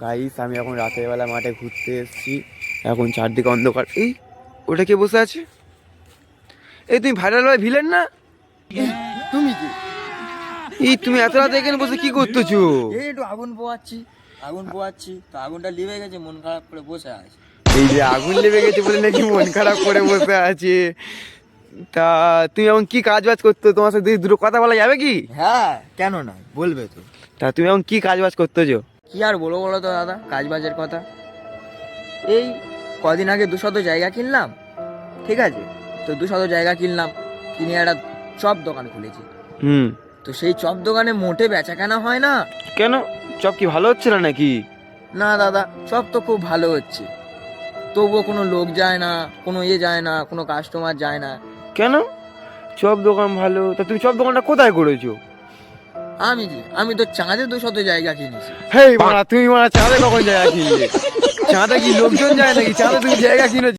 Guys আমি এখন রাতের বেলা মাঠে ঘুরতে এসেছি। এখন চারদিকে অন্ধকার। এই ওটা কে বসে আছে? এই তুমি ভাইরাল ভাই ভিলেন না? তুমি কি? এই তুমি এত রাতে এখানে বসে কি করতেছো? এই একটু আগুন পোয়াচ্ছি তো আগুনটা লিভে গেছে, মন খারাপ করে বসে আছে। এই যে আগুন লেগে গেছে বলে নাকি মন খারাপ করে বসে আছে? তা তুমি এখন কি কাজ বাজ করতো? তোমার সাথে দুটো কথা বলা যাবে কি? হ্যাঁ, কেন না, বলবে তো। তা তুমি এখন কি কাজ বাজ করতেছো? কি আর বলো বলো তো দাদা, কাজ বাজের কথা। এই কদিন আগে 200 জায়গা কিনলাম, ঠিক আছে? তো 200 জায়গা কিনলাম, কিনে একটা চপ দোকান খুলেছি। হুম। তো সেই চপ দোকানে মোটে বেচা কেনা হয় না। কেন? চপ কি ভালো হচ্ছে না নাকি? না দাদা, চপ তো খুব ভালো হচ্ছে, তবুও কোনো লোক যায় না, কোনো যায় না, কোনো কাস্টমার যায় না। কেন? চপ দোকান ভালো, তা তুমি চপ দোকানটা কোথায় করেছো? আমি তো চাঁদে 200 জায়গা কিনেছি। হেই মারা, তুমি মারা চাঁদে কখন জায়গা কিনলে? চাঁদে কি লোকজন যায় নাকি? চাঁদে তুমি জায়গা কিনেছো?